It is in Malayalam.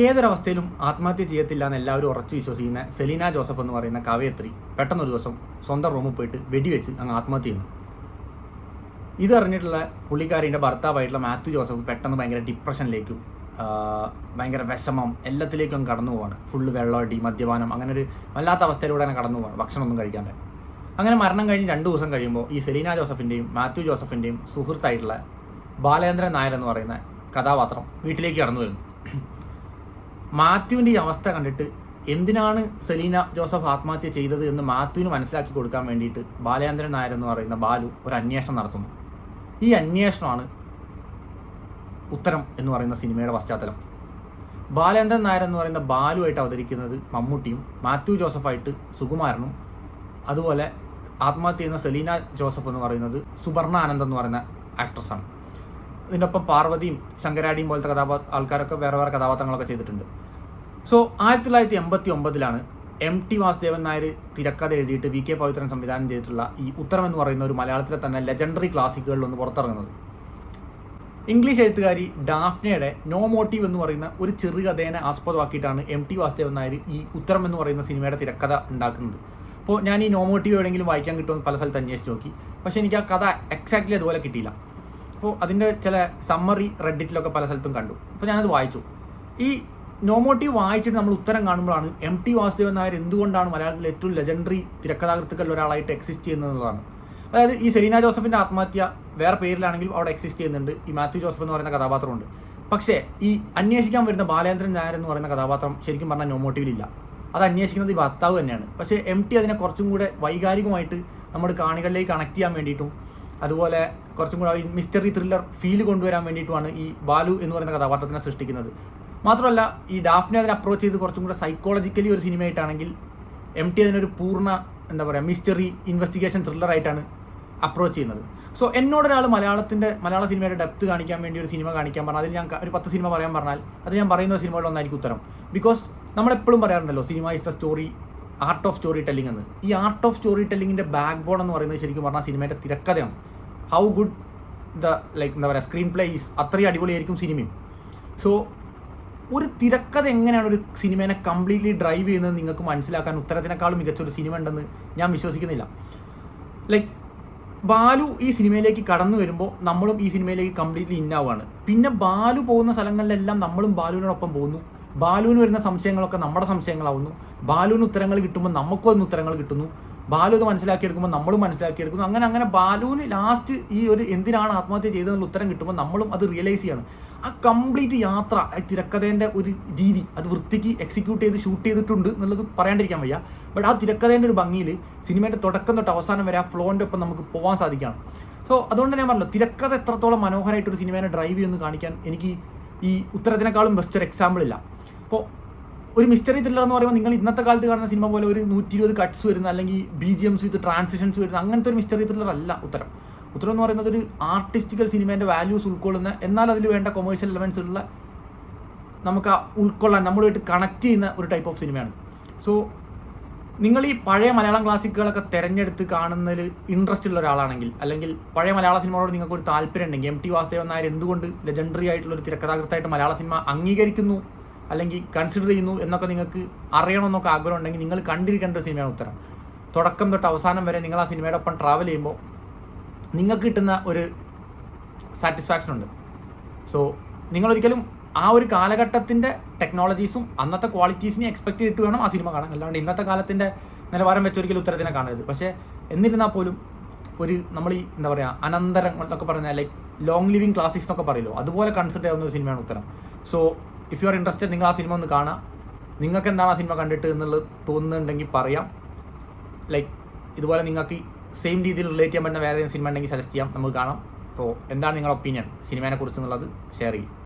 ഏതൊരവസ്ഥയിലും ആത്മഹത്യ ചെയ്യത്തില്ല എന്ന് എല്ലാവരും ഉറച്ചു വിശ്വസിക്കുന്ന സെലീന ജോസഫ് എന്ന് പറയുന്ന കവയത്രി പെട്ടെന്നൊരു ദിവസം സ്വന്തം റൂമിൽ പോയിട്ട് വെടിവെച്ച് അങ്ങ് ആത്മഹത്യ ചെയ്യുന്നു. ഇതറിഞ്ഞിട്ടുള്ള പുള്ളിക്കാരിൻ്റെ ഭർത്താവായിട്ടുള്ള മാത്യു ജോസഫ് പെട്ടെന്ന് ഭയങ്കര ഡിപ്രഷനിലേക്കും ഭയങ്കര വിഷമം എല്ലാത്തിലേക്കും കടന്നു പോവാണ്. ഫുള്ള് വെള്ളമടി, മദ്യപാനം, അങ്ങനെ ഒരു വല്ലാത്ത അവസ്ഥയിലൂടെ തന്നെ കടന്നു പോവാണ്, ഭക്ഷണമൊന്നും കഴിക്കാതെ. അങ്ങനെ മരണം കഴിഞ്ഞ് 2 ദിവസം കഴിയുമ്പോൾ ഈ സെലീന ജോസഫിൻ്റെയും മാത്യു ജോസഫിൻ്റെയും സുഹൃത്തായിട്ടുള്ള ബാലേന്ദ്രൻ നായർ എന്ന് പറയുന്ന കഥാപാത്രം വീട്ടിലേക്ക് കടന്നു വരുന്നു. മാത്യുവിൻ്റെ ഈ അവസ്ഥ കണ്ടിട്ട് എന്തിനാണ് സെലീന ജോസഫ് ആത്മഹത്യ ചെയ്തത് എന്ന് മാത്യുവിന് മനസ്സിലാക്കി കൊടുക്കാൻ വേണ്ടിയിട്ട് ബാലേന്ദ്രൻ നായർ എന്ന് പറയുന്ന ബാലു ഒരു അന്വേഷണം നടത്തുന്നു. ഈ അന്വേഷണമാണ് ഉത്തരം എന്ന് പറയുന്ന സിനിമയുടെ പശ്ചാത്തലം. ബാലേന്ദ്രൻ നായർ എന്ന് പറയുന്ന ബാലുവായിട്ട് അവതരിക്കുന്നത് മമ്മൂട്ടിയും, മാത്യു ജോസഫായിട്ട് സുകുമാരനും, അതുപോലെ ആത്മഹത്യ ചെയ്യുന്ന സെലീന ജോസഫ് എന്ന് പറയുന്നത് സുവർണ ആനന്ദ് എന്ന് പറയുന്ന ആക്ട്രസ്സാണ്. ഇതിൻ്റെ ഒപ്പം പാർവതിയും ശങ്കരാടിയും പോലത്തെ ആൾക്കാരൊക്കെ വേറെ കഥാപാത്രങ്ങളൊക്കെ ചെയ്തിട്ടുണ്ട്. സോ 1989 MT വാസുദേവൻ നായർ തിരക്കഥ എഴുതിയിട്ട് VK പവിത്രൻ സംവിധാനം ചെയ്തിട്ടുള്ള ഈ ഉത്തരം എന്ന് പറയുന്ന ഒരു മലയാളത്തിലെ തന്നെ ലെജൻഡറി ക്ലാസിക്കുകളിലൊന്ന് പുറത്തിറങ്ങുന്നത്. ഇംഗ്ലീഷ് എഴുത്തുകാരി ഡാഫ്നയുടെ നോ മോട്ടീവ് എന്ന് പറയുന്ന ഒരു ചെറുകഥേനെ ആസ്പദമാക്കിയിട്ടാണ് MT വാസുദേവൻ നായർ ഈ ഉത്തരം എന്ന് പറയുന്ന സിനിമയുടെ തിരക്കഥ ഉണ്ടാക്കുന്നത്. അപ്പോൾ ഞാൻ ഈ നോ മോട്ടീവ് എവിടെയെങ്കിലും വായിക്കാൻ കിട്ടുമെന്ന് പല സ്ഥലത്ത് അന്വേഷിച്ച് നോക്കി, പക്ഷേ എനിക്ക് ആ കഥ എക്സാക്ട്ലി അതുപോലെ കിട്ടിയില്ല. അപ്പോൾ അതിൻ്റെ ചില സമ്മറി റെഡിറ്റിലൊക്കെ പല സ്ഥലത്തും കണ്ടു. അപ്പോൾ ഞാനത് വായിച്ചു. ഈ നോ മോട്ടീവ് വായിച്ചിട്ട് നമ്മൾ ഉത്തരം കാണുമ്പോഴാണ് MT വാസുദേവൻ നായർ എന്തുകൊണ്ടാണ് മലയാളത്തിലെ ഏറ്റവും ലെജൻഡറി തിരക്കഥാകൃത്തുക്കളിൽ ഒരാളായിട്ട് എക്സിസ്റ്റ് ചെയ്യുന്നതാണ്. അതായത് ഈ സെലീന ജോസഫിൻ്റെ ആത്മഹത്യ വേറെ പേരിലാണെങ്കിലും അവിടെ എക്സിസ്റ്റ് ചെയ്യുന്നുണ്ട്, ഈ മാത്യു ജോസഫ് എന്ന് പറയുന്ന കഥാപാത്രമുണ്ട്. പക്ഷേ ഈ അന്വേഷിക്കാൻ വരുന്ന ബാലേന്ദ്രൻ നായർ എന്ന് പറയുന്ന കഥാപാത്രം ശരിക്കും പറഞ്ഞാൽ നോ മോട്ടീവിലില്ല. അത് അന്വേഷിക്കുന്നത് ഈ ഭർത്താവ് തന്നെയാണ്. പക്ഷേ MT അതിനെ കുറച്ചും കൂടെ വൈകാരികമായിട്ട് നമ്മുടെ കാണികളിലേക്ക് കണക്ട് ചെയ്യാൻ വേണ്ടിയിട്ടും അതുപോലെ കുറച്ചും കൂടെ മിസ്റ്ററി ത്രില്ലർ ഫീൽ കൊണ്ടുവരാൻ വേണ്ടിയിട്ടുമാണ് ഈ ബാലു എന്ന് പറയുന്ന കഥാപാത്രത്തിനെ സൃഷ്ടിക്കുന്നത്. മാത്രമല്ല ഈ ഡാഫ്നെ അതിനെ അപ്രോച്ച് ചെയ്ത് കുറച്ചും കൂടെ സൈക്കോളജിക്കലി ഒരു സിനിമയായിട്ടാണെങ്കിൽ MT അതിനൊരു പൂർണ്ണ മിസ്റ്ററി ഇൻവെസ്റ്റിഗേഷൻ ത്രില്ലറായിട്ടാണ് അപ്രോച്ച് ചെയ്യുന്നത്. സോ എന്നോടൊരാൾ മലയാള സിനിമയുടെ ഡെപ്ത് കാണിക്കാൻ വേണ്ടി ഒരു സിനിമ കാണിക്കാൻ പറഞ്ഞാൽ അതിൽ ഞാൻ ഒരു 10 സിനിമ പറയാൻ പറഞ്ഞാൽ അത് ഞാൻ പറയുന്ന സിനിമകളിലൊന്നായിരിക്കും ഉത്തരം. ബിക്കോസ് നമ്മളെപ്പോഴും പറയാറുണ്ടല്ലോ cinema is the story, art of storytelling എന്ന്. ഈ ആർട്ട് ഓഫ് സ്റ്റോറി ടെല്ലിങ്ങിൻ്റെ ബാക്ക് ബോൺ എന്ന് പറയുന്നത് ശരിക്കും പറഞ്ഞാൽ സിനിമയുടെ തിരക്കഥയാണ്. How good screenplay is, അത്രയും അടിപൊളിയായിരിക്കും സിനിമയും. സോ ഒരു തിരക്കഥ എങ്ങനെയാണ് ഒരു സിനിമേനെ കംപ്ലീറ്റ്ലി ഡ്രൈവ് ചെയ്യുന്നത് നിങ്ങൾക്ക് മനസ്സിലാക്കാൻ ഉത്തരത്തിനേക്കാളും മികച്ചൊരു സിനിമ ഉണ്ടെന്ന് ഞാൻ വിശ്വസിക്കുന്നില്ല. ബാലു ഈ സിനിമയിലേക്ക് കടന്നു വരുമ്പോൾ നമ്മളും ഈ സിനിമയിലേക്ക് കംപ്ലീറ്റ്ലി ഇന്നാവുകയാണ്. പിന്നെ ബാലു പോകുന്ന സ്ഥലങ്ങളിലെല്ലാം നമ്മളും ബാലുവിനോടൊപ്പം പോകുന്നു. ബാലുവിന് വരുന്ന സംശയങ്ങളൊക്കെ നമ്മുടെ സംശയങ്ങളാവുന്നു. ബാലുവിന് ഉത്തരങ്ങൾ കിട്ടുമ്പോൾ നമുക്കും അതിന് ഉത്തരങ്ങൾ കിട്ടുന്നു. ബാലു അത് മനസ്സിലാക്കിയെടുക്കുമ്പോൾ നമ്മളും മനസ്സിലാക്കിയെടുക്കുന്നു. അങ്ങനെ ബാലുവിന് ലാസ്റ്റ് ഈ ഒരു എന്തിനാണ് ആത്മഹത്യ ചെയ്തതെന്നുള്ള ഉത്തരം കിട്ടുമ്പോൾ നമ്മളും അത് റിയലൈസ് ചെയ്യണം. ആ കംപ്ലീറ്റ് യാത്ര, തിരക്കഥേൻ്റെ ഒരു രീതി അത് വൃത്തിക്ക് എക്സിക്യൂട്ട് ചെയ്ത് ഷൂട്ട് ചെയ്തിട്ടുണ്ട് എന്നുള്ളത് പറയാണ്ടിരിക്കാൻ വയ്യ. ബട്ട് ആ തിരക്കഥേൻ്റെ ഒരു ഭംഗിയിൽ സിനിമയുടെ തുടക്കം തൊട്ട് അവസാനം വരെ ആ ഫ്ലോൻ്റെ ഒപ്പം നമുക്ക് പോകാൻ സാധിക്കുകയാണ്. സോ അതുകൊണ്ട് ഞാൻ പറഞ്ഞല്ലോ, തിരക്കഥ എത്രത്തോളം മനോഹരമായിട്ടൊരു സിനിമേനെ ഡ്രൈവ് ചെയ്യുമെന്ന് കാണിക്കാൻ എനിക്ക് ഈ ഉത്തരത്തിനേക്കാളും ബെസ്റ്റ് ഒരു എക്സാമ്പിൾ ഇല്ല. അപ്പോൾ ഒരു മിസ്റ്ററി ത്രില്ലർ എന്ന് പറയുമ്പോൾ നിങ്ങൾ ഇന്നത്തെ കാലത്ത് കാണുന്ന സിനിമ പോലെ ഒരു 120 കട്ട്സ് വരുന്ന അല്ലെങ്കിൽ BGMs വിത്ത് ട്രാൻസിഷൻസ് വരുന്ന അങ്ങനത്തെ ഒരു മിസ്റ്ററി ത്രില്ലർ അല്ല ഉത്തരം. ഉത്തരം എന്ന് പറയുന്നത് ഒരു ആർട്ടിസ്റ്റിക്കൽ സിനിമേൻ്റെ വാല്യൂസ് ഉൾക്കൊള്ളുന്ന, എന്നാൽ അതിൽ വേണ്ട കൊമേഴ്ഷ്യൽ എലമെൻസ് ഉള്ള, നമുക്ക് ഉൾക്കൊള്ളാൻ നമ്മളുമായിട്ട് കണക്ട് ചെയ്യുന്ന ഒരു ടൈപ്പ് ഓഫ് സിനിമയാണ്. സോ നിങ്ങൾ ഈ പഴയ മലയാളം ക്ലാസിക്കുകളൊക്കെ തിരഞ്ഞെടുത്ത് കാണുന്നതിൽ ഇൻട്രസ്റ്റ് ഉള്ള ഒരാളാണെങ്കിൽ, അല്ലെങ്കിൽ പഴയ മലയാള സിനിമയോട് നിങ്ങൾക്ക് ഒരു താല്പര്യം ഉണ്ടെങ്കിൽ, MT വാസുദേവൻ നായർ എന്തുകൊണ്ട് ലെജൻഡറി ആയിട്ടുള്ളൊരു തിരക്കഥാകൃത്തായിട്ട് മലയാള സിനിമ അംഗീകരിക്കുന്നു അല്ലെങ്കിൽ കൺസിഡർ ചെയ്യുന്നു എന്നൊക്കെ നിങ്ങൾക്ക് അറിയണമെന്നൊക്കെ ആഗ്രഹം ഉണ്ടെങ്കിൽ നിങ്ങൾ കണ്ടിരിക്കേണ്ട ഒരു സിനിമയാണ് ഉത്തരം. തുടക്കം തൊട്ട് അവസാനം വരെ നിങ്ങൾ ആ സിനിമയുടെ ഒപ്പം ട്രാവൽ ചെയ്യുമ്പോൾ നിങ്ങൾക്ക് കിട്ടുന്ന ഒരു സാറ്റിസ്ഫാക്ഷൻ ഉണ്ട്. സോ നിങ്ങളൊരിക്കലും ആ ഒരു കാലഘട്ടത്തിൻ്റെ ടെക്നോളജീസും അന്നത്തെ ക്വാളിറ്റീസിനെ എക്സ്പെക്ട് ചെയ്തിട്ട് വേണം ആ സിനിമ കാണാൻ. അല്ലാണ്ട് ഇന്നത്തെ കാലത്തിൻ്റെ നിലവാരം വെച്ചൊരിക്കലും ഉത്തരത്തിനെ കാണരുത്. പക്ഷേ എന്നിരുന്നാൽ പോലും ഒരു നമ്മൾ ഈ അനന്തരം എന്നൊക്കെ പറയുന്ന ലൈക്ക് ലോങ് ലിവിങ് ക്ലാസിക്സ് എന്നൊക്കെ പറയുമല്ലോ, അതുപോലെ കൺസിഡർ ചെയ്യാവുന്ന ഒരു സിനിമയാണ് ഉത്തരം. So if you are interested, നിങ്ങൾ ആ സിനിമ ഒന്ന് കാണാം. നിങ്ങൾക്ക് എന്താണ് ആ സിനിമ കണ്ടിട്ട് എന്നുള്ളത് തോന്നുന്നുണ്ടെങ്കിൽ പറയാം. ഇതുപോലെ നിങ്ങൾക്ക് സെയിം രീതിയിൽ റിലേറ്റ് ചെയ്യാൻ പറ്റുന്ന വേറെ സിനിമ ഉണ്ടെങ്കിൽ സജസ്റ്റ് ചെയ്യാം, നമുക്ക് കാണാം. അപ്പോൾ എന്താണ് നിങ്ങളുടെ ഒപ്പീനിയൻ സിനിമയെ കുറിച്ച് എന്നുള്ളത് ഷെയർ ചെയ്യും.